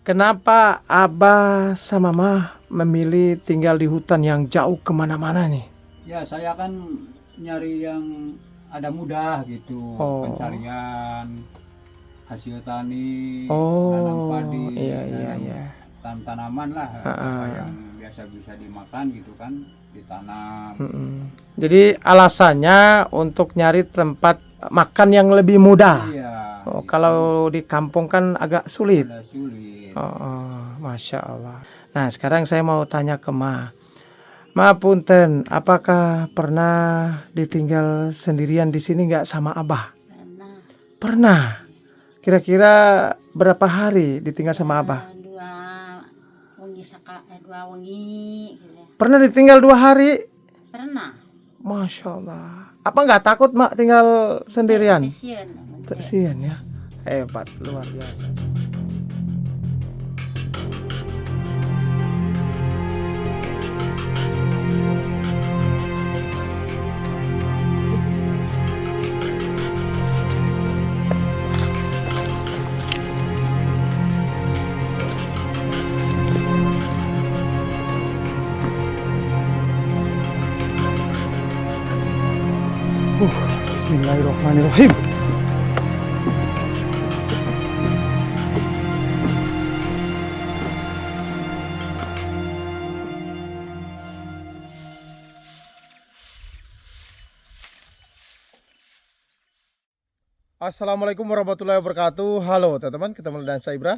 Kenapa Abah sama Mah memilih tinggal di hutan yang jauh kemana-mana nih? Ya, saya kan nyari yang ada mudah gitu, Oh, pencarian hasil tani, nanam oh, iya padi, iya nanam iya. tanaman lah, apa yang Heeh, biasa bisa dimakan gitu kan, ditanam. mm-mm. Jadi alasannya untuk nyari tempat makan yang lebih mudah. Iya, Oh, itu kalau di kampung kan agak sulit. ada sulit. Oh, oh, Masya Allah. Nah, sekarang saya mau tanya ke Ma. Ma punten, apakah pernah ditinggal sendirian di sini nggak sama Abah? Pernah Pernah. Kira-kira berapa hari ditinggal sama Abah? dua wengi dua wengi gitu ya. Pernah ditinggal 2 hari? Pernah. Masya Allah. Apa nggak takut mak tinggal sendirian? Tesian. Kesian ya. Hebat, luar biasa. Bismillahirrahmanirrahim. Assalamualaikum warahmatullahi wabarakatuh. Halo teman-teman, ketemu dengan saya Ibra.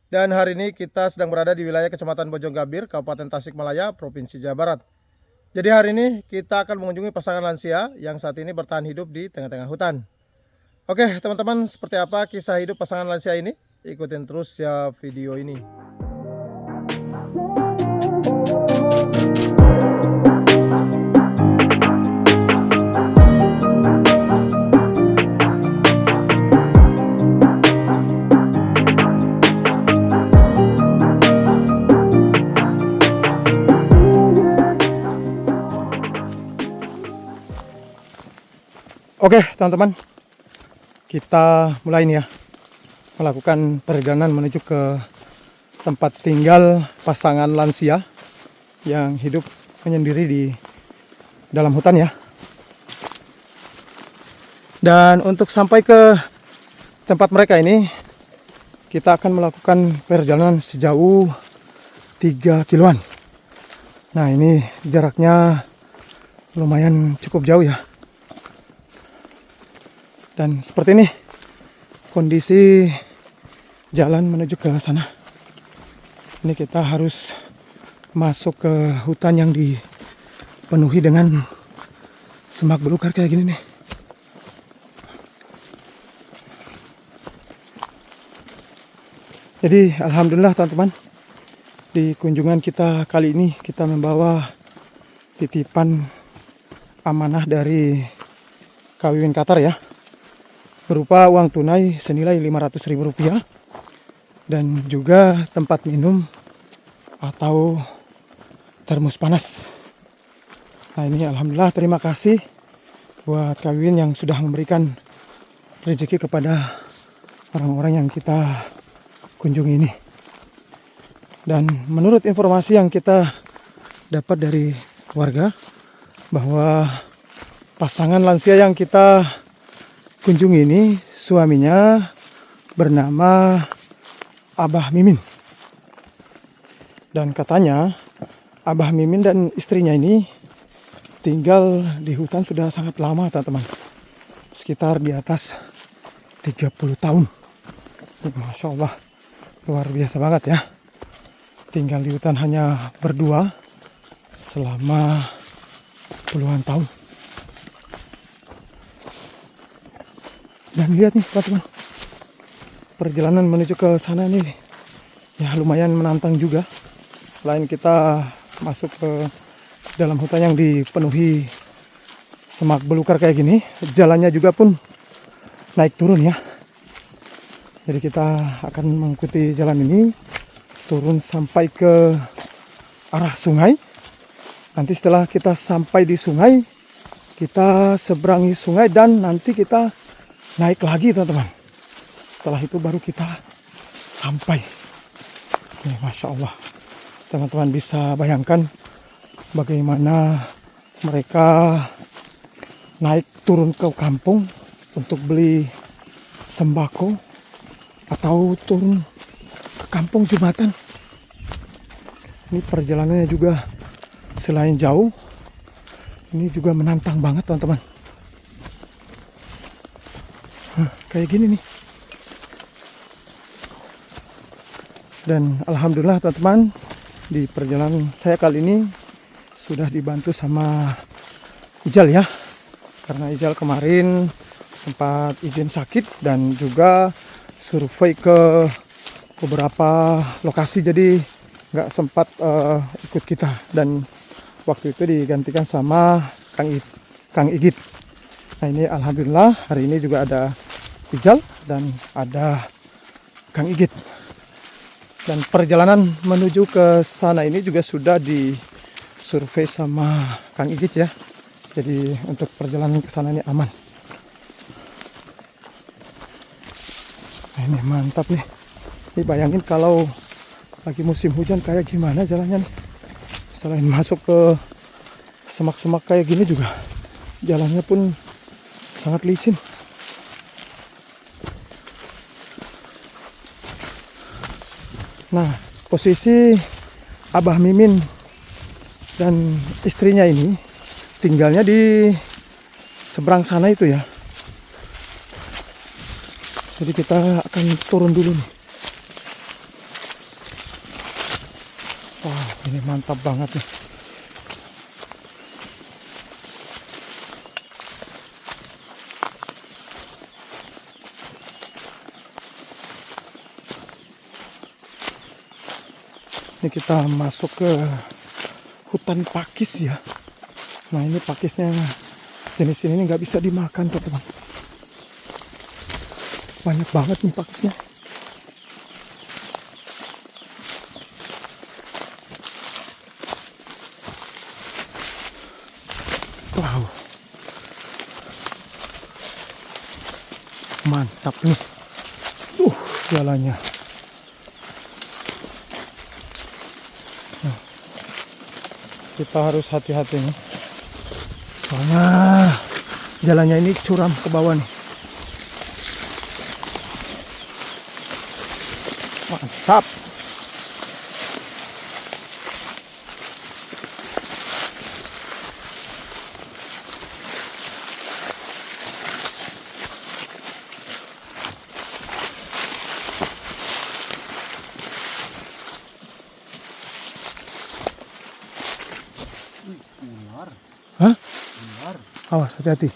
Dan hari ini kita sedang berada di wilayah Kecamatan Bojonggabir, Kabupaten Tasikmalaya, Provinsi Jawa Barat. Jadi hari ini kita akan mengunjungi pasangan lansia yang saat ini bertahan hidup di tengah-tengah hutan. Oke teman-teman, seperti apa kisah hidup pasangan lansia ini? Ikutin terus ya video ini. Oke teman-teman, kita mulai nih ya, melakukan perjalanan menuju ke tempat tinggal pasangan lansia yang hidup menyendiri di dalam hutan ya. Dan untuk sampai ke tempat mereka ini, kita akan melakukan perjalanan sejauh 3 kiloan. Nah ini jaraknya lumayan cukup jauh ya. Dan seperti ini kondisi jalan menuju ke sana. Ini kita harus masuk ke hutan yang dipenuhi dengan semak belukar kayak gini nih. Jadi alhamdulillah teman-teman, di kunjungan kita kali ini kita membawa titipan amanah dari Kawiwin Qatar ya, berupa uang tunai senilai Rp500.000 dan juga tempat minum atau termos panas. Nah ini alhamdulillah, terima kasih buat Kawiwin yang sudah memberikan rezeki kepada orang-orang yang kita kunjungi ini. Dan menurut informasi yang kita dapat dari warga, bahwa pasangan lansia yang kita kunjungi ini suaminya bernama Abah Mimin. Dan katanya Abah Mimin dan istrinya ini tinggal di hutan sudah sangat lama teman-teman. Sekitar di atas 30 tahun. Masya Allah, luar biasa banget ya. Tinggal di hutan hanya berdua selama puluhan tahun. Dan lihat nih teman-teman, perjalanan menuju ke sana nih ya lumayan menantang juga. Selain kita masuk ke dalam hutan yang dipenuhi semak belukar kayak gini, jalannya juga pun naik turun ya. Jadi kita akan mengikuti jalan ini turun sampai ke arah sungai. Nanti setelah kita sampai di sungai, kita seberangi sungai dan nanti kita naik lagi teman-teman. Setelah itu baru kita sampai. Nih, Masya Allah, teman-teman bisa bayangkan bagaimana mereka naik turun ke kampung untuk beli sembako atau turun ke kampung Jumatan. Ini perjalanannya juga selain jauh, ini juga menantang banget teman-teman. Kayak gini nih. Dan alhamdulillah teman-teman, di perjalanan saya kali ini sudah dibantu sama Ijal ya. Karena Ijal kemarin sempat izin sakit dan juga survei ke beberapa lokasi, jadi nggak sempat ikut kita. Dan waktu itu digantikan sama Kang Igit. Nah ini alhamdulillah hari ini juga ada Ijal dan ada Kang Igit. Dan perjalanan menuju ke sana ini juga sudah disurvei sama Kang Igit ya. Jadi untuk perjalanan ke sana ini aman. Nah, ini mantap nih. Ini bayangin kalau lagi musim hujan kayak gimana jalannya nih. Selain masuk ke semak-semak kayak gini juga jalannya pun sangat licin. Nah, posisi Abah Mimin dan istrinya ini tinggalnya di seberang sana itu ya. Jadi kita akan turun dulu nih. Wow, ini mantap banget nih. Ini kita masuk ke hutan pakis ya. Nah ini pakisnya jenis ini nggak bisa dimakan teman-teman. Banyak banget nih pakisnya. Wow, mantap nih. Jalannya. Nah, kita harus hati-hati nih. Soalnya jalannya ini curam ke bawah nih. Mantap. Ular. Hah? Ular. Awas, hati-hati.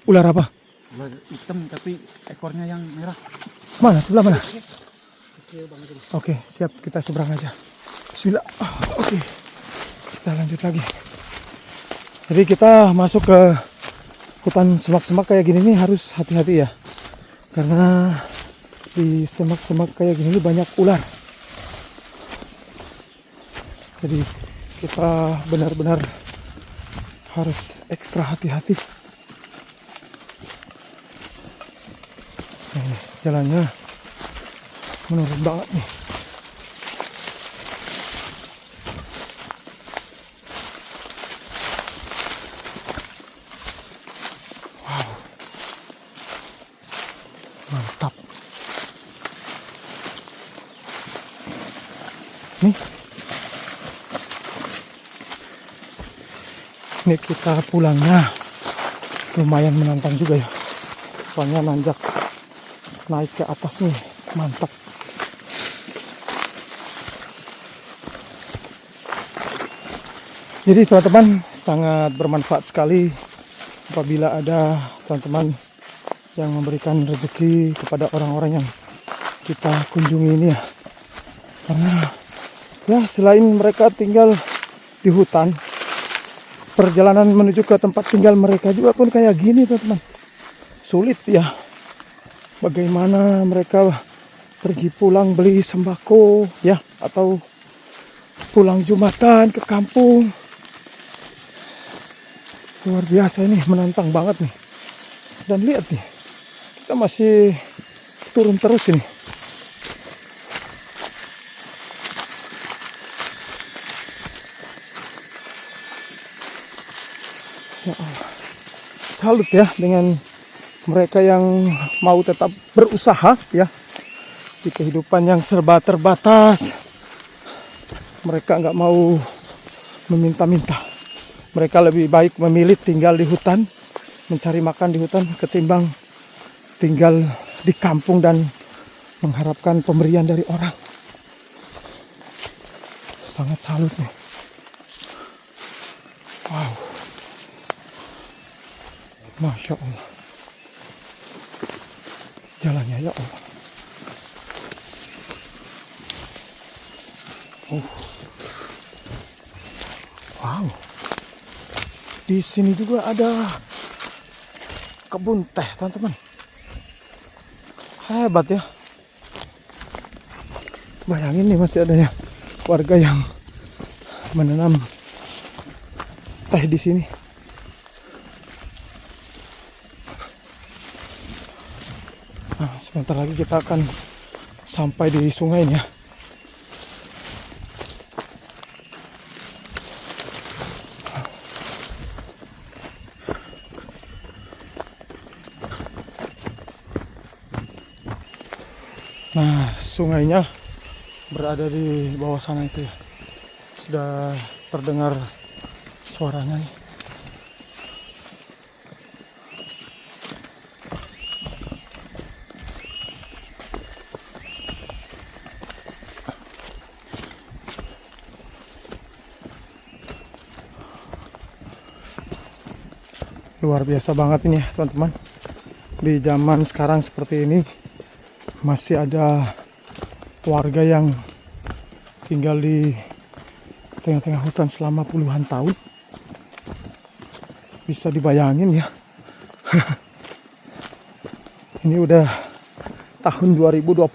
Ular apa? Ular hitam tapi ekornya yang merah. Mana? Sebelah mana? Oke, siap. Kita seberang aja. Bismillah. Oke. Kita lanjut lagi. Jadi kita masuk ke hutan semak-semak kayak gini nih harus hati-hati ya. Karena di semak-semak kayak gini banyak ular. Jadi kita benar-benar harus ekstra hati-hati. Nih, jalannya menurun banget nih. Wow, mantap. Nih, ini kita pulangnya lumayan menantang juga ya. Soalnya nanjak naik ke atas nih, mantap. Jadi teman-teman, sangat bermanfaat sekali apabila ada teman-teman yang memberikan rezeki kepada orang-orang yang kita kunjungi ini ya. Karena ya selain mereka tinggal di hutan, perjalanan menuju ke tempat tinggal mereka juga pun kayak gini teman-teman. Sulit ya. Bagaimana mereka pergi pulang beli sembako ya, atau pulang Jumatan ke kampung. Luar biasa, ini menantang banget nih. Dan lihat nih, kita masih turun terus ini. salut ya dengan mereka yang mau tetap berusaha ya di kehidupan yang serba terbatas. Mereka nggak mau meminta-minta. Mereka lebih baik memilih tinggal di hutan, mencari makan di hutan ketimbang tinggal di kampung dan mengharapkan pemberian dari orang. Sangat salut nih. Wow. Masya Allah. Jalannya ya Allah. Wow. Di sini juga ada kebun teh, teman-teman. Hebat ya. Bayangin nih masih ada ya warga yang menanam teh di sini. Nah, sebentar lagi kita akan sampai di sungai ya. Nah, sungainya berada di bawah sana itu ya. Sudah terdengar suaranya nih. Luar biasa banget ini ya teman-teman. Di zaman sekarang seperti ini masih ada warga yang tinggal di tengah-tengah hutan selama puluhan tahun. Bisa dibayangin ya. Ini udah tahun 2026.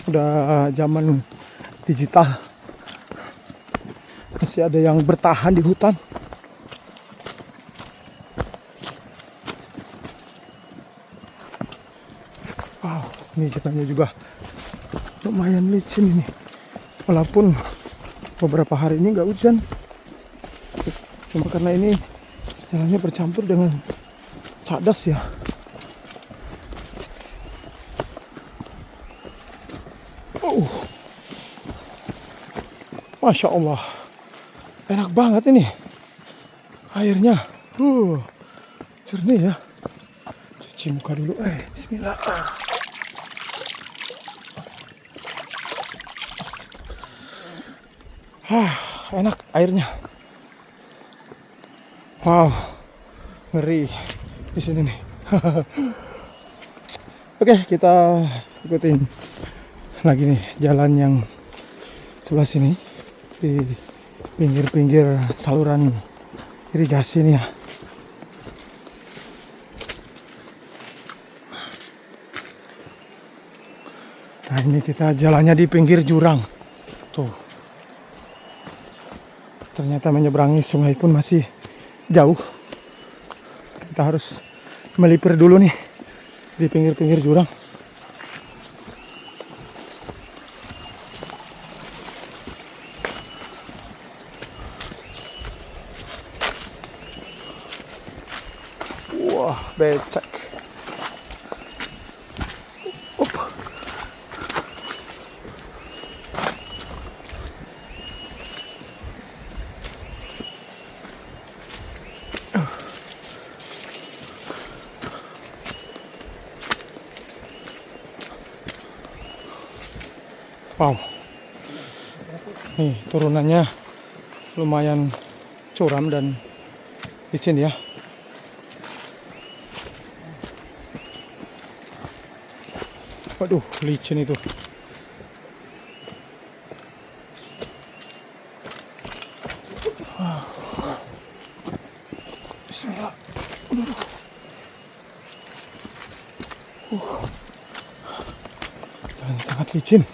Udah zaman digital. Masih ada yang bertahan di hutan. Wow, ini jalannya juga lumayan licin ini. Walaupun beberapa hari ini nggak hujan. Cuma karena ini jalannya bercampur dengan cadas ya. Masya Allah. Enak banget ini. Airnya. Jernih ya. Cuci muka dulu. Bismillah. Enak airnya. Wow, ngeri di sini nih. Oke, kita ikutin lagi nih jalan yang sebelah sini di pinggir-pinggir saluran irigasi nih ya. Nah, ini kita jalannya di pinggir jurang. Tuh. Ternyata menyeberangi sungai pun masih jauh. Kita harus melipir dulu nih di pinggir-pinggir jurang. Wah, becek. Wow, nih turunannya lumayan curam dan licin ya. Waduh, licin itu. Bismillah. Jalan sangat licin.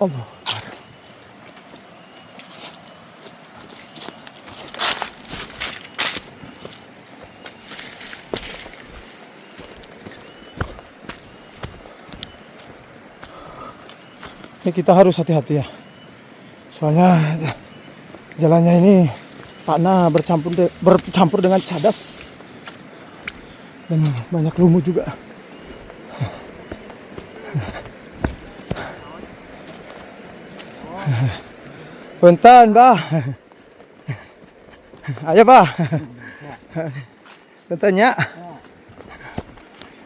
Allah. Ini kita harus hati-hati ya. Soalnya jalannya ini tanah bercampur dengan cadas dan banyak lumut juga. Punten, Bah. Ayo, Bah. Puntennya.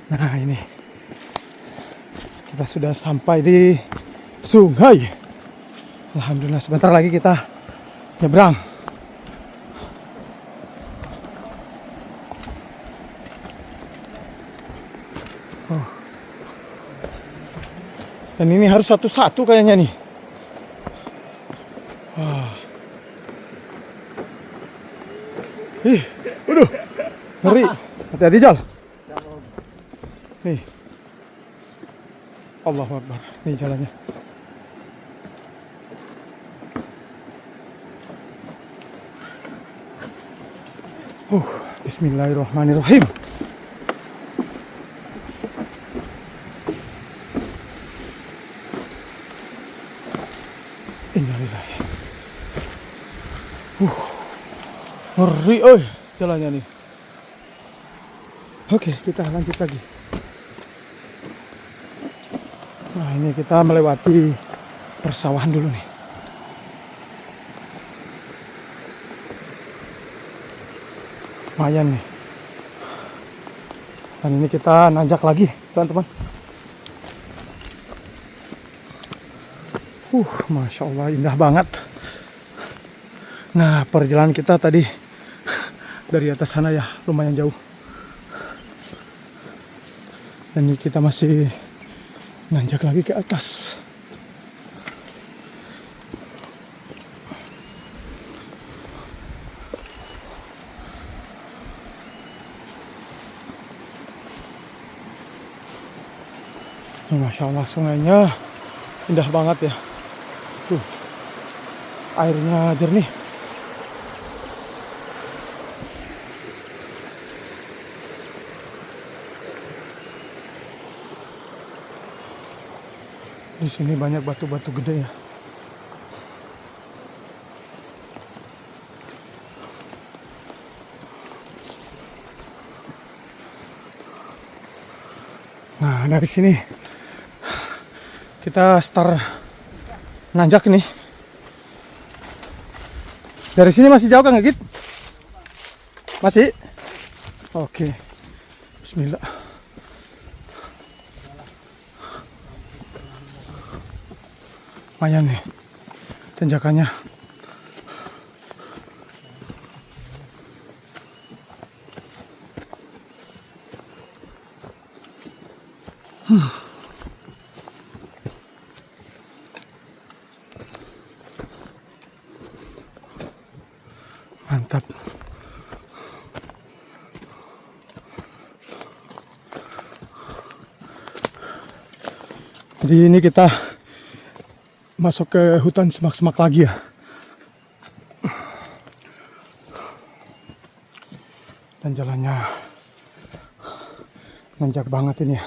Nah, ini kita sudah sampai di sungai. Alhamdulillah, sebentar lagi kita nyebrang. Oh. Dan ini harus satu-satu kayaknya nih. Wah. Ih, waduh, ngeri. Hati-hati, Jal. Nih. Allahu Akbar. Nih jalannya. Bismillahirrahmanirrahim. Innalillahi. Ngeri jalannya nih. Oke, kita lanjut lagi. Nah, ini kita melewati persawahan dulu nih. Lumayan nih. Dan ini kita nanjak lagi, teman-teman. Masya Allah, indah banget. Nah, perjalanan kita tadi dari atas sana ya, lumayan jauh. Dan ini kita masih nanjak lagi ke atas. Masya Allah, sungainya indah banget ya. Airnya jernih. Di sini banyak batu-batu gede ya. Nah, dari sini kita start nanjak nih. Dari sini masih jauh kan, Git? Masih? Oke. Bismillah. Lumayan nih tanjakannya. Mantap. Jadi ini kita masuk ke hutan semak-semak lagi ya. Dan jalannya nanjak banget ini ya.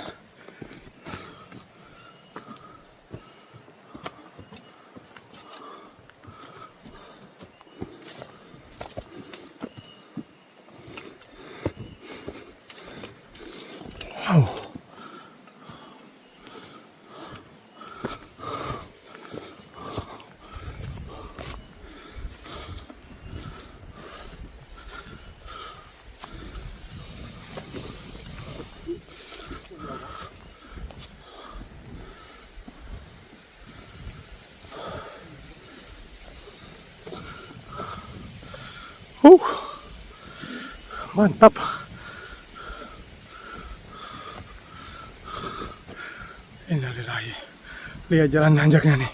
Wow. Mantap. Innalillahi. Lihat jalan nanjaknya nih.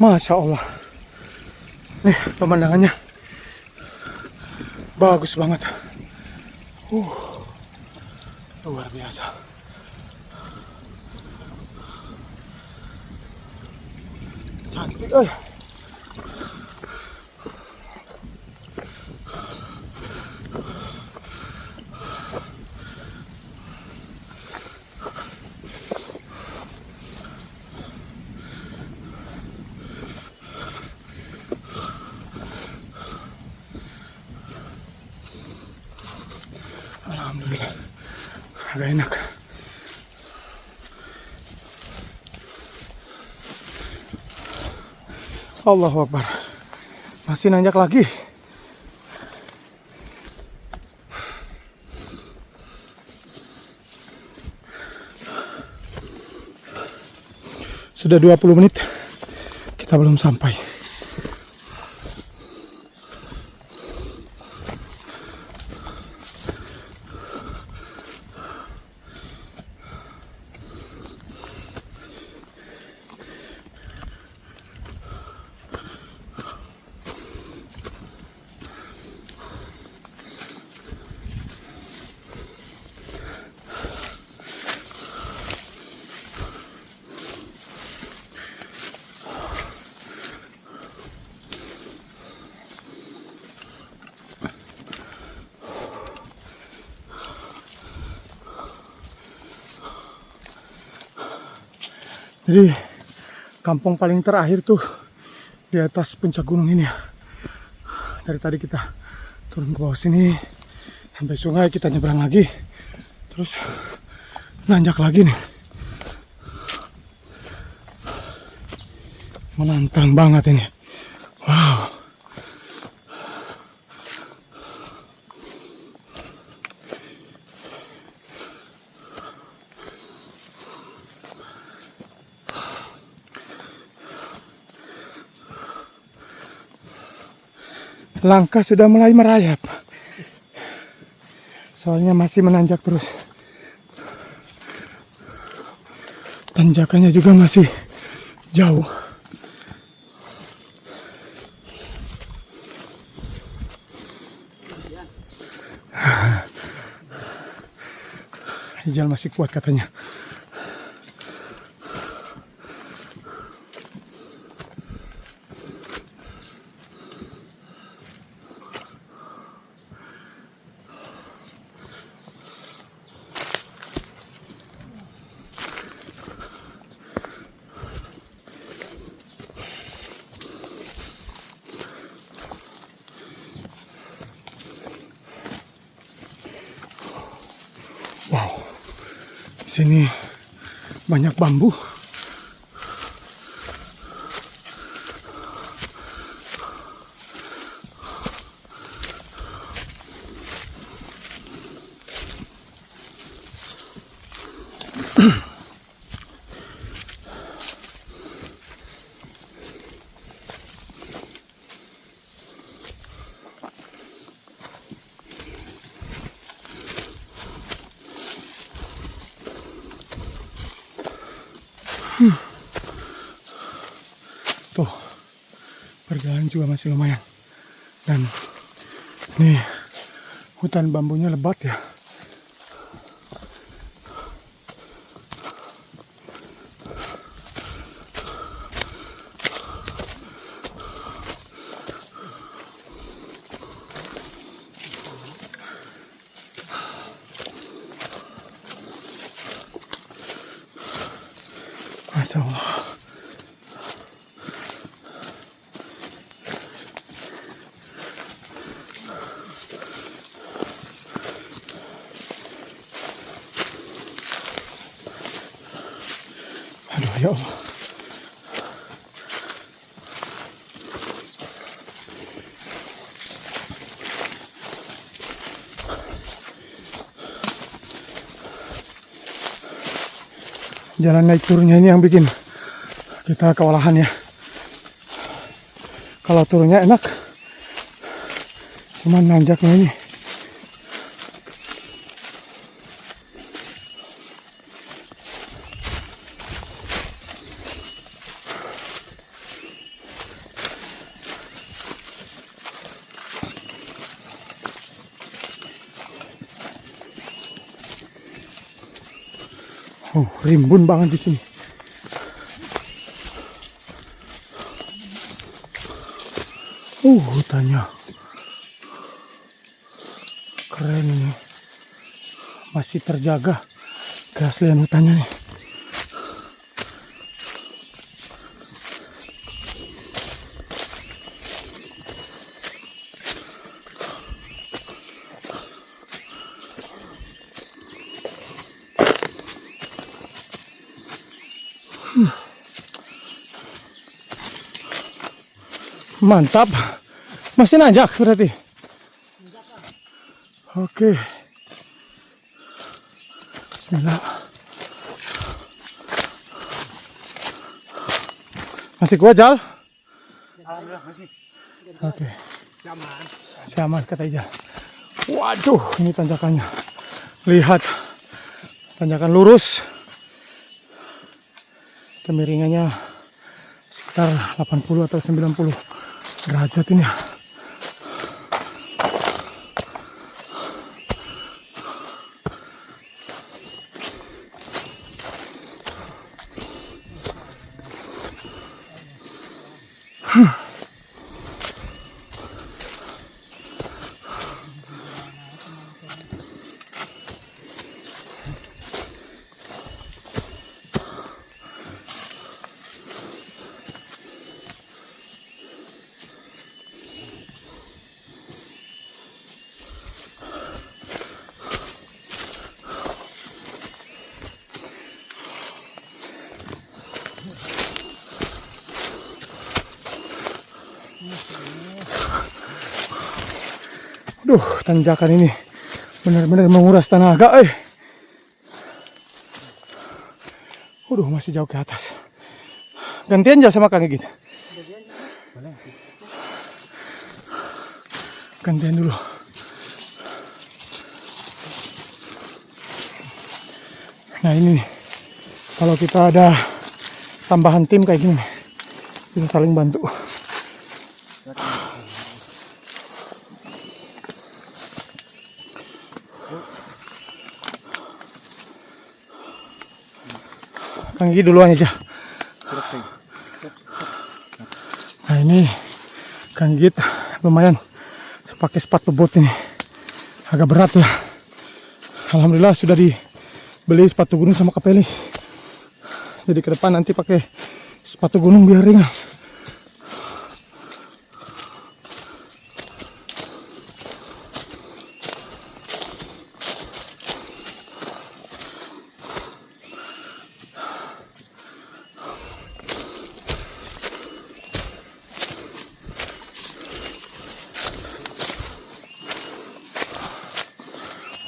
Masya Allah. Nih pemandangannya. Bagus banget. Luar biasa. Cantik, Alhamdulillah, agak enak. Allahu Akbar. Masih nanjak lagi. Sudah 20 menit. Kita belum sampai. Jadi kampung paling terakhir tuh di atas puncak gunung ini ya. Dari tadi kita turun ke bawah sini sampai sungai, kita nyebrang lagi, terus nanjak lagi nih. Menantang banget ini. Wow. Langkah sudah mulai merayap. Soalnya masih menanjak terus. Tanjakannya juga masih jauh. Ijal masih kuat katanya. Wow, di sini banyak bambu. Tuh, perjalanan juga masih lumayan. Dan nih, hutan bambunya lebat ya. Masya Allah. Aduh ya Allah. Jalan naik turunnya ini yang bikin kita kewalahan ya. Kalau turunnya enak, cuman nanjaknya ini. Rimbun banget di sini. Hutannya keren ini, masih terjaga keaslian hutannya nih. Mantap, masih nanjak berarti. Oke, bismillah. Masih kuat, Jal? Oke, masih aman kata Ijal. Waduh, ini tanjakannya. Lihat, tanjakan lurus. Kemiringannya sekitar 80 atau 90 derajat ini. Duh, tanjakan ini benar-benar menguras tenaga, masih jauh ke atas. Gantian aja sama Kang Igit. Gantian dulu. Nah ini nih, kalau kita ada tambahan tim kayak gini, bisa saling bantu. Kang Igit duluan aja. Nah ini Kang Igit lumayan pakai sepatu bot ini, agak berat ya. Alhamdulillah sudah dibeli sepatu gunung sama Kapeli. Jadi ke depan nanti pakai sepatu gunung biar ringan.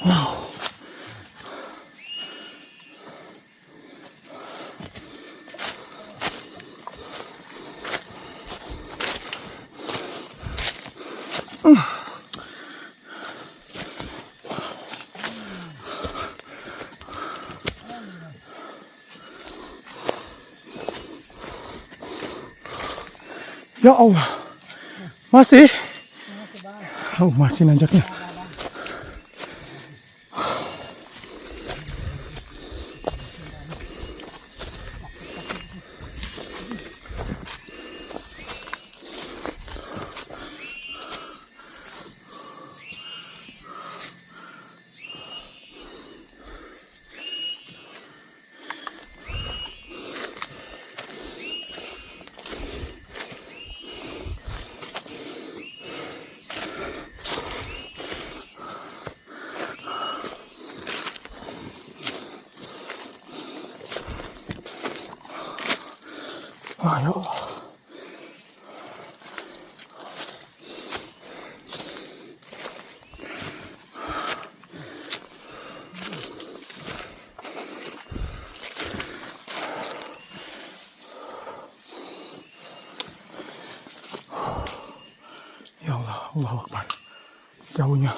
Wow. Ya Allah, masih nanjaknya. Wah, ya Allah. Ya Allah, Allahu Akbar. Jauhnya.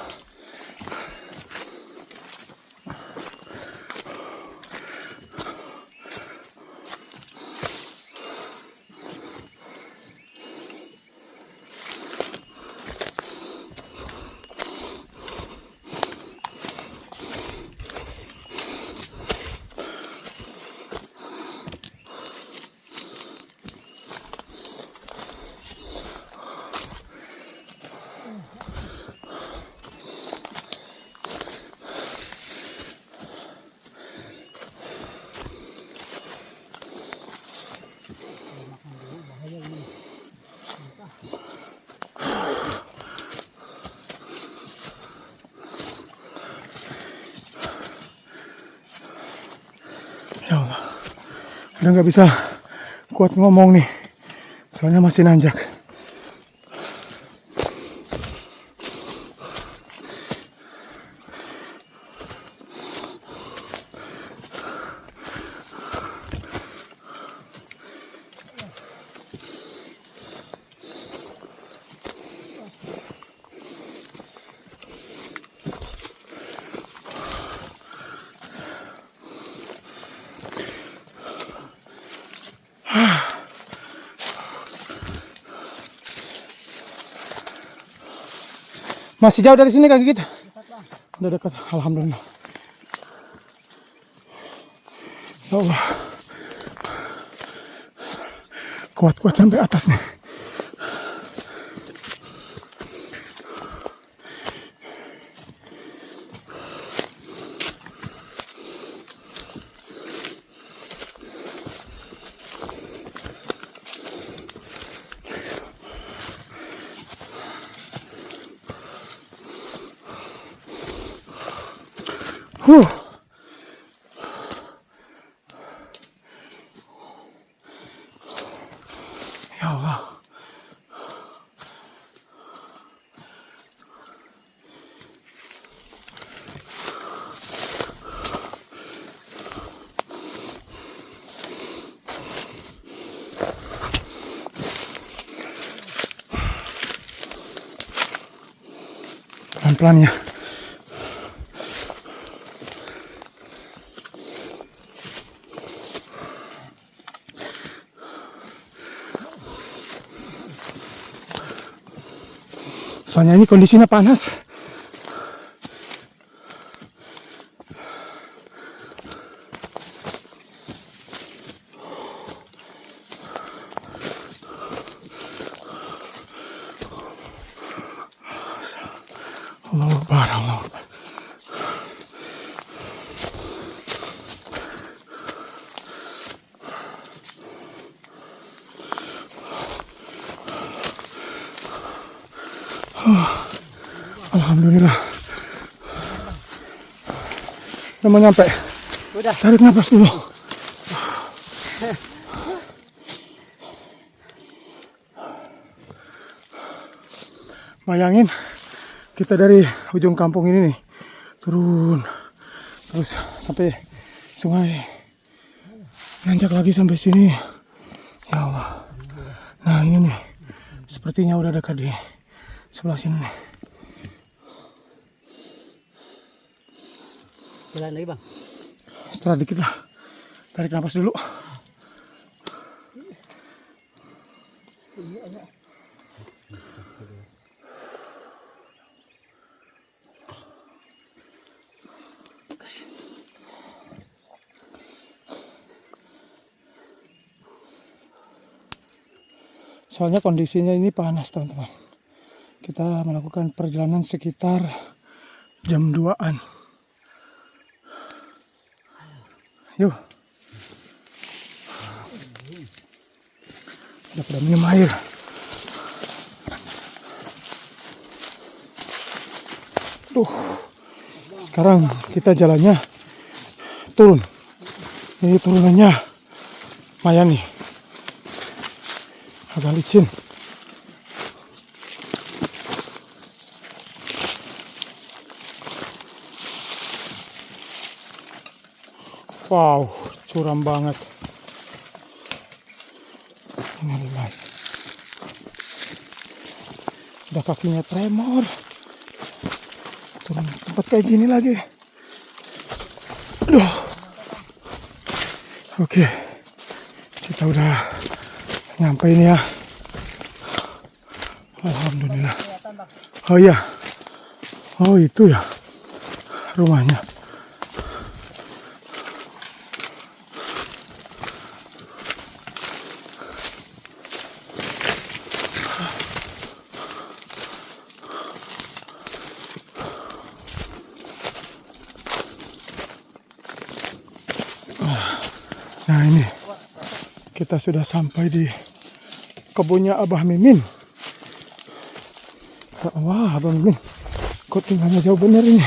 Udah nggak bisa kuat ngomong nih, soalnya masih nanjak. Masih jauh dari sini kaki kita? Udah dekat, alhamdulillah. Ya Allah. Kuat-kuat sampai atas nih. Ya Allah. Pelan-pelan ya. Soalnya ini kondisinya panas. Allahu Akbar, Allahu Akbar. Alhamdulillah. Udah mau nyampe. Udah. Tarik nafas dulu. Bayangin kita dari ujung kampung ini nih turun terus sampai sungai, nanjak lagi sampai sini. Ya Allah. Nah ini nih sepertinya udah dekat di sebelah sini nih. Jalan lagi bang. Setelah dikit lah. Tarik nafas dulu. Soalnya kondisinya ini panas teman-teman. Kita melakukan perjalanan sekitar jam 2-an. Yuk. Udah pada minum air. Sekarang kita jalannya turun. Ini turunannya lumayan nih. Agak licin. Wow, curam banget. Innalillahi. Udah kakinya tremor. Turun tempat kayak gini lagi. Aduh. Oke. Kita udah nyampe ini ya. Alhamdulillah. Oh iya. Oh itu ya rumahnya. Nah ini kita sudah sampai di kebunnya Abah Mimin. Wah Abah Mimin, kok tinggalnya jauh bener ini.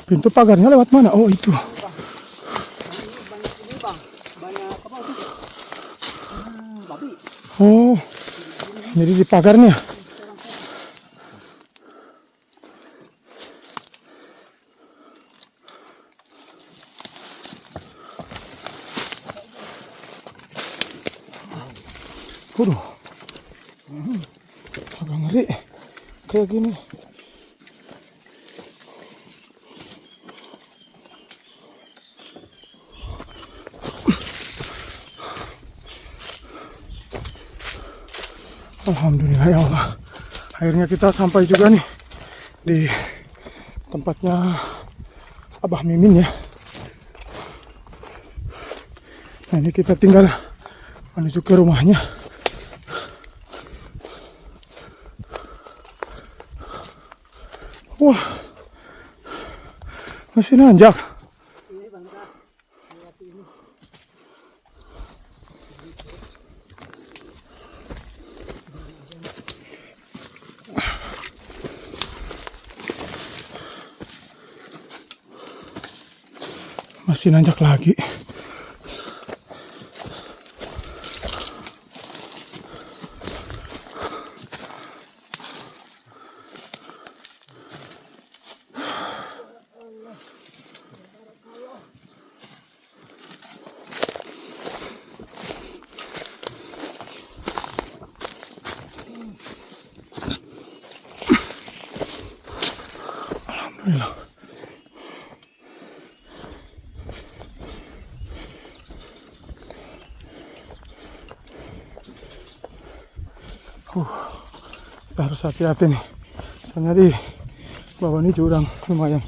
Pintu pagarnya lewat mana? Oh itu. Oh, jadi di pagarnya. Waduh, agak ngeri kayak gini. Alhamdulillah ya Allah. Akhirnya kita sampai juga nih di tempatnya Abah Mimin ya. Nah ini kita tinggal menuju ke rumahnya. Wah, masih nanjak. Masih nanjak lagi. Alhamdulillah. Kita harus hati-hati nih. Soalnya di bawah ini jurang lumayan.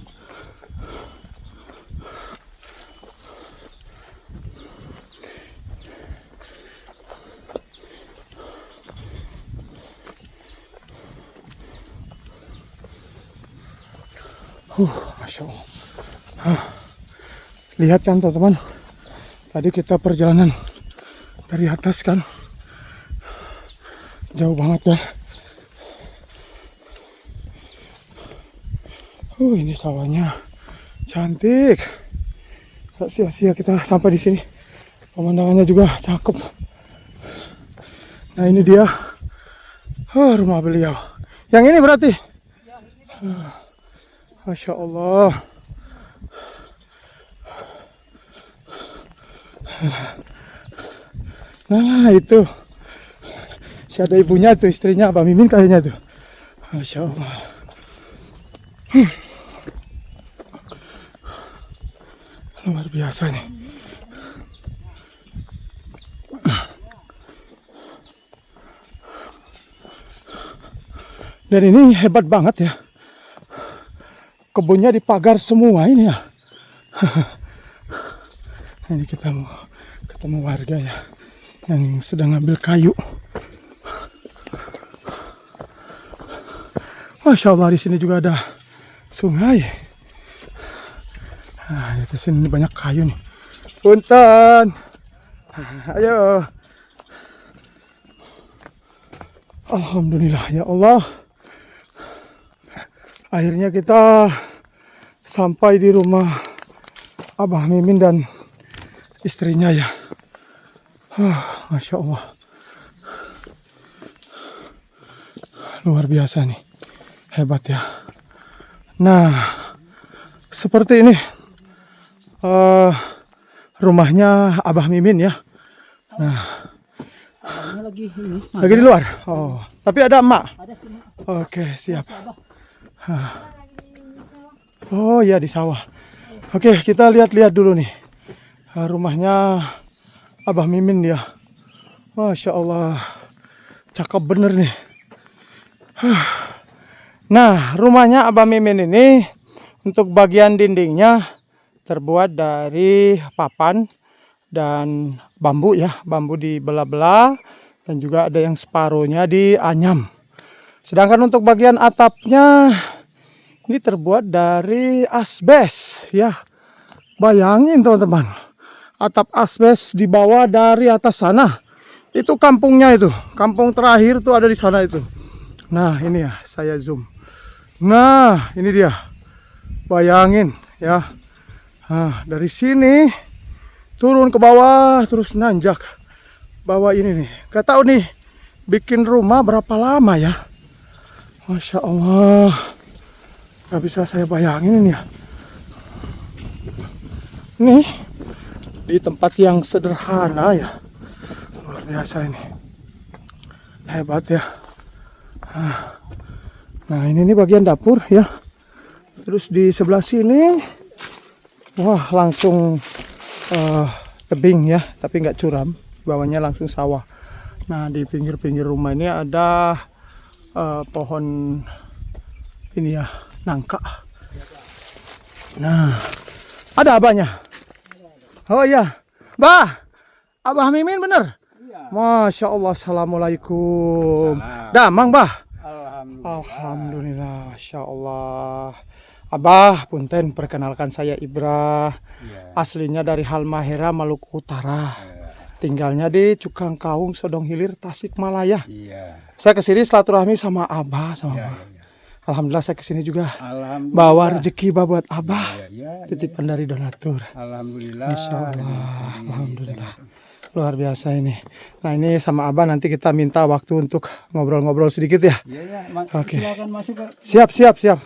Masya Allah. Lihat kan teman-teman, tadi kita perjalanan dari atas kan, jauh banget ya. Ini sawahnya cantik. Tak sia-sia kita sampai di sini. Pemandangannya juga cakep. Nah ini dia rumah beliau. Yang ini berarti. Masya Allah. Nah itu. Si ada ibunya tuh, istrinya Abah Mimin kayaknya tuh. Masya Allah. Luar biasa nih. Dan ini hebat banget ya. Kebunnya dipagar semua ini ya. Ini kita mau ketemu warga ya yang sedang ngambil kayu. Masya Allah, di sini juga ada sungai. Nah, di sini banyak kayu nih. Punten. Ayo. Alhamdulillah ya Allah. Akhirnya kita sampai di rumah Abah Mimin dan istrinya ya. Masya Allah. Luar biasa nih. Hebat ya. Nah, seperti ini rumahnya Abah Mimin ya. Nah, lagi ini. lagi di luar. Oh, tapi ada emak. Ada sini. Oke, siap. Oh ya, di sawah. Oke, kita lihat-lihat dulu nih rumahnya Abah Mimin ya. Masya Allah, cakep bener nih. Nah, rumahnya Abah Mimin ini untuk bagian dindingnya terbuat dari papan dan bambu ya, bambu dibelah-belah dan juga ada yang separuhnya dianyam. Sedangkan untuk bagian atapnya ini terbuat dari asbes ya. Bayangin teman-teman, atap asbes dibawa dari atas sana. Itu kampungnya itu, kampung terakhir tuh ada di sana itu. Nah ini ya, saya zoom. Nah ini dia, bayangin ya. Nah, dari sini turun ke bawah terus nanjak bawah ini nih. Gak tahu nih bikin rumah berapa lama ya. Masya Allah, gak bisa saya bayangin ini ya. Nih di tempat yang sederhana ya, luar biasa ini, hebat ya. Nah ini nih bagian dapur ya. Terus di sebelah sini, wah langsung tebing ya, tapi nggak curam, bawahnya langsung sawah. Nah di pinggir-pinggir rumah ini ada pohon ini ya, nangka. Nah ada abahnya. Oh iya, Bah, Abah Mimin bener? Iya. Masya Allah, assalamualaikum. Salam. Damang Bah. Alhamdulillah. Alhamdulillah, Masya Allah. Abah, punten perkenalkan saya Ibra. Iya. Aslinya dari Halmahera, Maluku Utara. Iya. Tinggalnya di Cukang Kaung, Sodong Hilir, Tasikmalaya. Iya. Saya kesini silaturahmi sama Abah, sama Iya. Abah. Alhamdulillah saya kesini juga Alhamdulillah. bawa rezeki Bah buat Abah. Iya. Titipan dari donatur. Alhamdulillah. Masya Allah, Alhamdulillah. Luar biasa ini. Nah ini sama Abah nanti kita minta waktu untuk ngobrol-ngobrol sedikit ya. Iya. Oke. Silakan masuk ke Siap.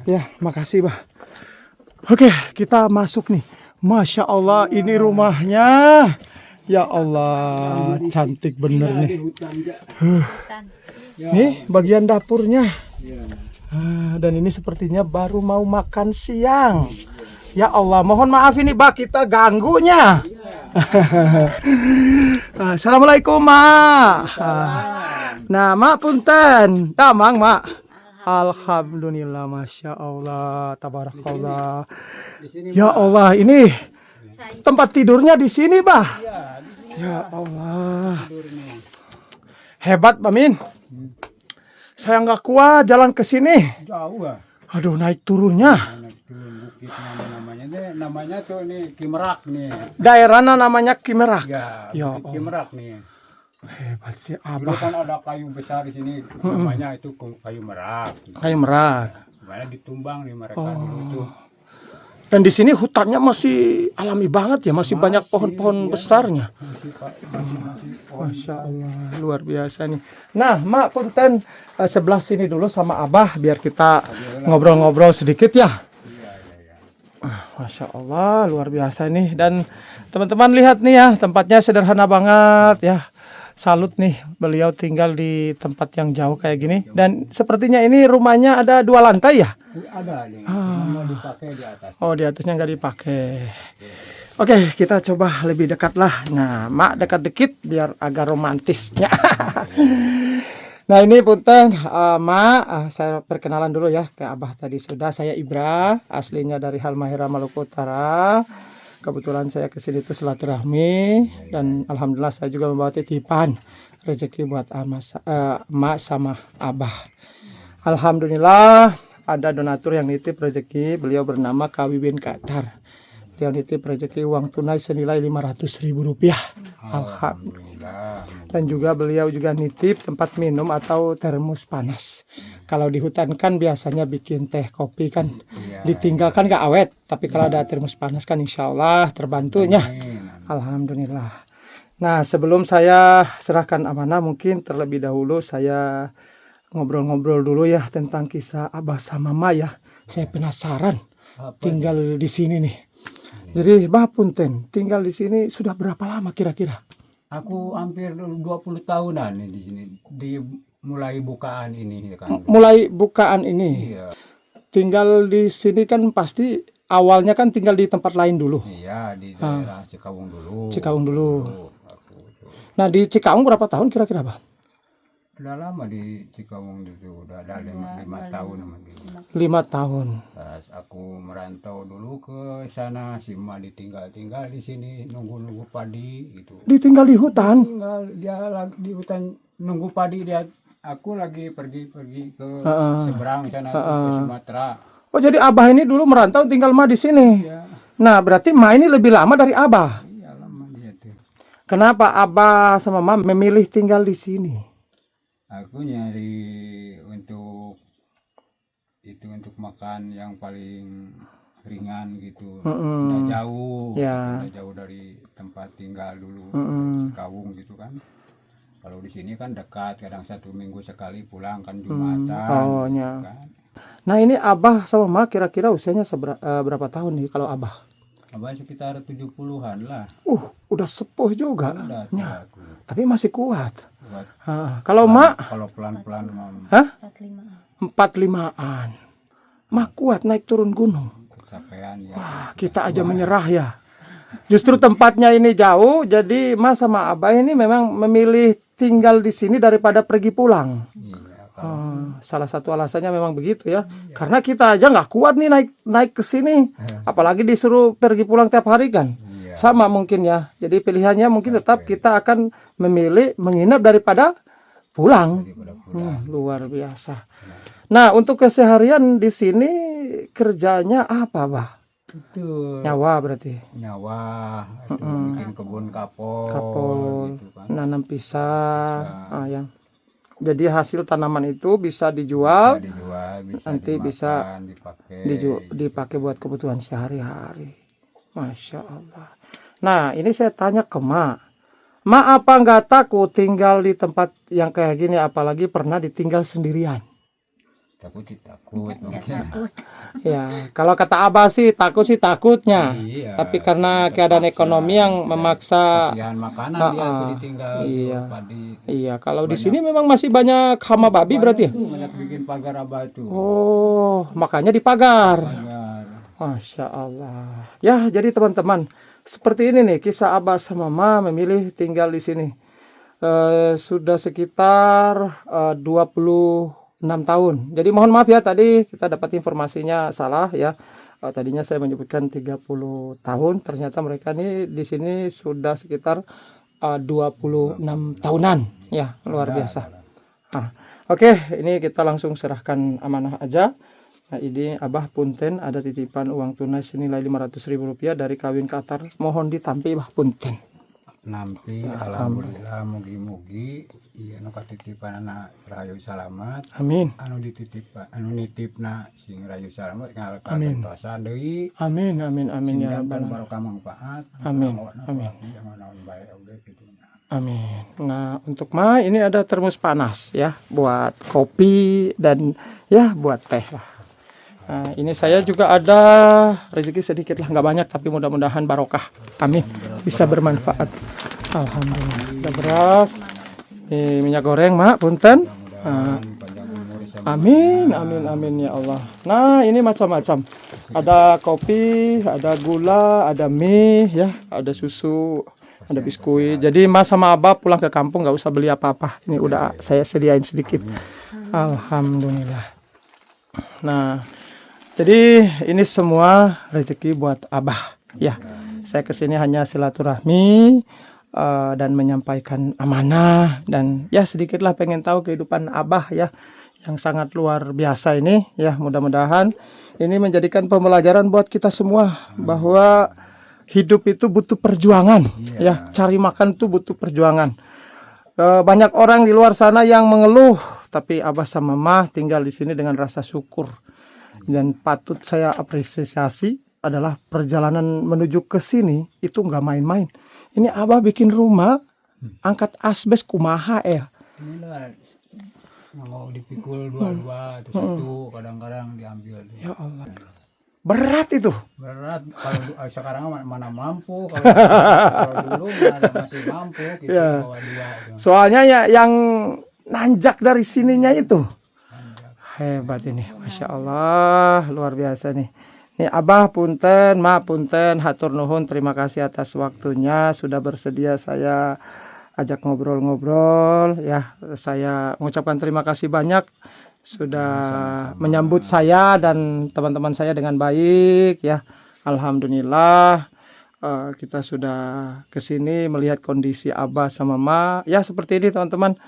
Ya, makasih Bah. Oke, kita masuk nih. Masya Allah, ini rumahnya. Ya Allah, cantik bener nih. Nih bagian dapurnya. Dan ini sepertinya baru mau makan siang. Ya Allah, mohon maaf ini Bah kita ganggunya. Assalamualaikum Mak. Nah Mak punten, damang Mak. Alhamdulillah, Masya Allah, Tabarakallah. Ya Allah, ini tempat tidurnya di sini Bah. Ya Allah, hebat Pak Min. Saya nggak kuat jalan ke sini. jauh ah. Aduh, naik turunnya. Anak turun bukit namanya namanya tuh nih Kimerak nih. Daerahnya namanya Kimerak. Ya, Ya Bukit Kimerak nih. Hebat sih Dulu Abah. kan ada kayu besar di sini, namanya itu kayu merak. Kayak merak. Mana ditumbang nih mereka dulu tuh. Dan di sini hutannya masih alami banget ya, masih banyak pohon-pohon besarnya. Masih. Masya Allah, luar biasa nih. Nah, Mak punten sebelah sini dulu sama Abah biar kita ngobrol-ngobrol sedikit ya. Masya Allah, luar biasa nih. Dan teman-teman lihat nih ya, tempatnya sederhana banget ya. Salut nih, beliau tinggal di tempat yang jauh kayak gini. Dan sepertinya ini rumahnya ada 2 lantai ya? Ada nih, cuma dipakai di atas. Oh, di atasnya nggak dipakai. Oke, kita coba lebih dekat lah. Nah, Mak dekat dikit biar agak romantisnya. Nah, ini punten, Mak, saya perkenalan dulu ya ke Abah tadi sudah. Saya Ibra, aslinya dari Halmahera, Maluku Utara. Kebetulan saya kesini tuh silaturahmi dan alhamdulillah saya juga membawa titipan rezeki buat Mak sama Abah. Alhamdulillah ada donatur yang nitip rezeki, beliau bernama Kawiwin Qatar. Beliau nitip rezeki uang tunai senilai Rp500.000. Alhamdulillah. Dan juga beliau juga nitip tempat minum atau termos panas. Kalau di hutan kan biasanya bikin teh kopi kan ditinggalkan gak awet. Tapi kalau ada termos panas kan insya Allah terbantunya. Alhamdulillah. Nah sebelum saya serahkan amanah mungkin terlebih dahulu saya ngobrol-ngobrol dulu ya tentang kisah Abah sama Maya. Saya penasaran tinggal di sini nih. Jadi Bah punten tinggal di sini sudah berapa lama kira-kira? Aku hampir 20 tahunan nih di sini, di mulai bukaan ini kan. Mulai bukaan ini. Iya. Tinggal di sini kan pasti awalnya kan tinggal di tempat lain dulu. Iya, di daerah Cikawung dulu. Cikawung dulu. Aku tuh. Nah di Cikawung berapa tahun kira-kira Bah? Udah lama di Cikawung itu, udah ada 5 tahun sama dia. 5 tahun. Pas aku merantau dulu ke sana, si emak ditinggal di sini nunggu padi gitu. Ditinggal di hutan. Tinggal dia lagi di hutan nunggu padi, dia aku lagi pergi ke seberang sana tuh, ke Sumatera. Oh jadi Abah ini dulu merantau tinggal mah di sini. Ya, Nah berarti Ma ini lebih lama dari Abah. iya lama dia tuh. Kenapa Abah sama Ma memilih tinggal di sini? Aku nyari untuk makan yang paling ringan gitu. Mm-mm. Udah jauh, Ya. udah jauh dari tempat tinggal dulu, Mm-mm. Kawung gitu kan. Kalau di sini kan dekat, kadang 1 minggu sekali pulang kan Oh, Jumatan, gitu ya. kan. Nah, ini Abah sama Ma kira-kira usianya berapa tahun nih kalau Abah? Abah sekitar 70-an lah. Udah sepuh juga. Udah Ya, tua tuh. tapi masih kuat. Buat Kalau Ma, kalau pelan-pelan hah? 45. 45-an. Ma kuat naik turun gunung. kecapean ya. Wah, kita aja menyerah ya. Justru tempatnya ini jauh, jadi Mas sama Abah ini memang memilih tinggal di sini daripada pergi pulang. Iya, kalau Salah satu alasannya memang begitu ya. Karena kita aja nggak kuat nih naik ke sini. Apalagi disuruh pergi pulang tiap hari kan. iya, Sama mungkin ya. Jadi pilihannya mungkin tetap kita akan memilih menginap daripada pulang. daripada pulang. Luar biasa. Nah, untuk keseharian di sini kerjanya apa, Bah? Itu Nyawa berarti. nyawa, itu bikin kebun kapol, Kapol, gitu kan. nanam pisang, ya. Jadi hasil tanaman itu bisa dijual, Bisa dijual, bisa nanti dimakan, bisa dipakai. dipakai buat kebutuhan sehari-hari. Masya Allah. Nah, ini saya tanya ke Ma. Ma, apa nggak takut tinggal di tempat yang kayak gini, apalagi pernah ditinggal sendirian? Takut mungkin. Ya, kalau kata Abah sih takutnya. Iya. Tapi karena keadaan ekonomi yang memaksa. Kasihan makanan dia tuh ditinggal Iya. tuh, padi. Iya, kalau di sini memang masih banyak hama babi berarti ya? Tuh banyak bikin pagar Abah tuh. Oh, makanya dipagar. Pagar. Masya Allah. Ya, jadi teman-teman, seperti ini nih kisah Abah sama Ma memilih tinggal di sini. Sudah sekitar 26 tahun. Jadi mohon maaf ya, tadi kita dapat informasinya salah ya. Tadinya saya menyebutkan 30 tahun, ternyata mereka nih di sini sudah sekitar 26 tahunan. Ya, luar biasa. Oke, ini kita langsung serahkan amanah aja. Nah, ini Abah punten ada titipan uang tunai senilai Rp500.000 dari Kawin Qatar. Mohon ditampi Abah punten. Nampi alhamdulillah mugi-mugi iya nu katitipan anak Rahayu Salamet. Amin. Anu nitipna sing Rahayu Salamet ngalahkan tosa deui. Amin, amin, amin ya Sinjang Rabbal dan barokah manfaat. Amin, Amin. Yang naon bae oge gitu. Amin. Nah, untuk Ma ini ada termos panas ya, buat kopi dan ya buat teh lah. Nah, ini saya juga ada rezeki sedikit lah, nggak banyak tapi mudah-mudahan barokah. Amin. Bisa bermanfaat. Alhamdulillah. Ada beras, ini minyak goreng, Mak, punten. Panjang umur sama Amin, amin, amin ya Allah. Nah, ini macam-macam. Ada kopi, ada gula, ada mie, ya, ada susu, ada biskuit. Jadi Mas sama Abah pulang ke kampung nggak usah beli apa-apa. Ini udah saya sediain sedikit. Alhamdulillah. Nah, jadi ini semua rezeki buat Abah. Ya, saya kesini hanya silaturahmi dan menyampaikan amanah dan ya sedikitlah pengen tahu kehidupan Abah ya yang sangat luar biasa ini. Ya, mudah-mudahan ini menjadikan pembelajaran buat kita semua bahwa hidup itu butuh perjuangan. Ya, cari makan tuh butuh perjuangan. Banyak orang di luar sana yang mengeluh, tapi Abah sama Ma tinggal di sini dengan rasa syukur. Dan patut saya apresiasi adalah perjalanan menuju ke sini itu nggak main-main. Ini Abah bikin rumah, angkat asbes kumaha ya. inilah mau dipikul dua-dua atau satu kadang-kadang diambil. Ya Allah. Berat itu. Berat kalau sekarang mana mampu kalau dulu masih mampu kita Ya. bawa dua gitu. Soalnya ya yang nanjak dari sininya itu. Hebat ini, Masya Allah, luar biasa nih. Nih Abah punten, Ma punten, hatur nuhun, terima kasih atas waktunya sudah bersedia saya ajak ngobrol-ngobrol. Ya, saya mengucapkan terima kasih banyak sudah menyambut saya dan teman-teman saya dengan baik. Ya, alhamdulillah kita sudah kesini melihat kondisi Abah sama Ma. Ya seperti ini teman-teman.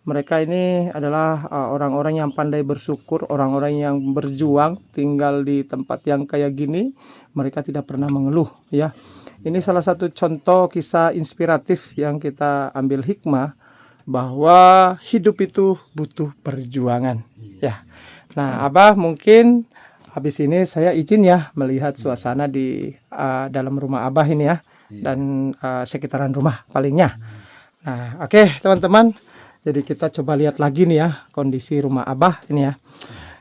Mereka ini adalah orang-orang yang pandai bersyukur, orang-orang yang berjuang tinggal di tempat yang kayak gini. Mereka tidak pernah mengeluh, ya. Ini salah satu contoh kisah inspiratif yang kita ambil hikmah bahwa hidup itu butuh perjuangan, ya. Nah, Abah mungkin habis ini saya izin ya melihat suasana di dalam rumah Abah ini ya, dan sekitaran rumah palingnya. Nah, oke teman-teman. Jadi kita coba lihat lagi nih ya kondisi rumah Abah ini ya.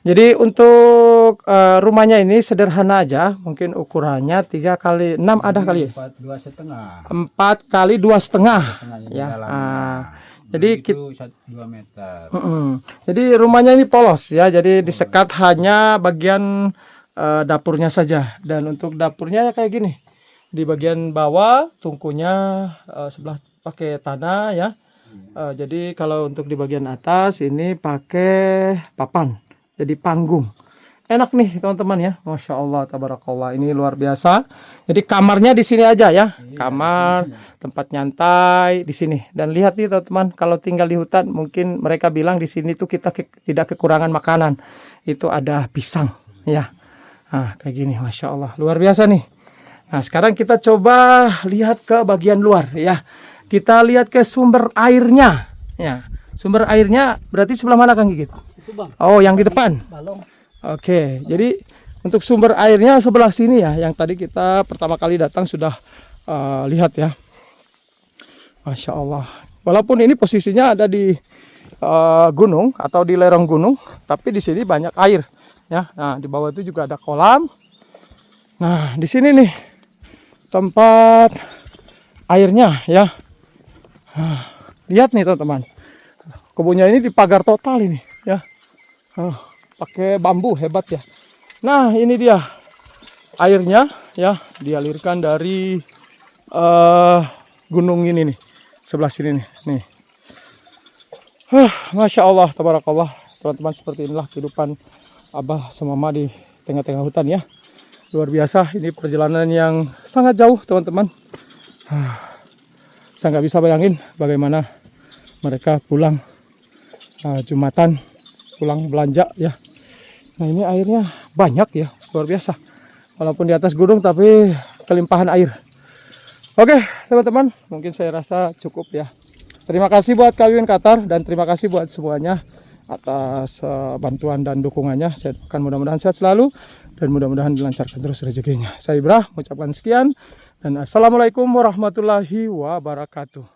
Jadi untuk rumahnya ini sederhana aja, mungkin ukurannya 3 kali 6 ada kali ya? 4 2,5. 4 kali 2,5 ya. Jadi itu 2 meter. Jadi rumahnya ini polos ya, jadi disekat hanya bagian dapurnya saja. Dan untuk dapurnya kayak gini, di bagian bawah tungkunya sebelah pakai tanah ya. Jadi kalau untuk di bagian atas ini pakai papan, jadi panggung. Enak nih teman-teman ya, masya Allah, tabarakallah, ini luar biasa. Jadi kamarnya di sini aja ya, kamar, tempat nyantai di sini. Dan lihat nih teman-teman, kalau tinggal di hutan, mungkin mereka bilang di sini tuh kita tidak kekurangan makanan. Itu ada pisang ya. Nah kayak gini, masya Allah, luar biasa nih. Nah sekarang kita coba lihat ke bagian luar ya. Kita lihat ke sumber airnya ya. Sumber airnya berarti sebelah mana Kang Gigit? Itu Bang. Oh yang di depan. Balong. Oke, jadi untuk sumber airnya sebelah sini ya, yang tadi kita pertama kali datang sudah lihat ya. Masya Allah. Walaupun ini posisinya ada di gunung atau di lereng gunung, tapi di sini banyak air ya. Nah, di bawah itu juga ada kolam. Nah, di sini nih tempat airnya ya. Lihat nih teman-teman, kebunnya ini dipagar total ini ya. Pakai bambu, hebat ya. Nah ini dia airnya ya, dialirkan dari gunung ini nih, sebelah sini nih. Masya Allah, tabarakallah teman-teman, seperti inilah kehidupan Abah sama Mama di tengah-tengah hutan ya. Luar biasa, ini perjalanan yang sangat jauh teman-teman. Saya nggak bisa bayangin bagaimana mereka pulang Jumatan, pulang belanja ya. Nah ini airnya banyak ya, luar biasa. Walaupun di atas gunung tapi kelimpahan air. Oke teman-teman, mungkin saya rasa cukup ya. Terima kasih buat Kawin Qatar dan terima kasih buat semuanya atas bantuan dan dukungannya. Saya doakan mudah-mudahan sehat selalu dan mudah-mudahan dilancarkan terus rezekinya. Saya Ibrah mengucapkan sekian dan assalamualaikum warahmatullahi wabarakatuh.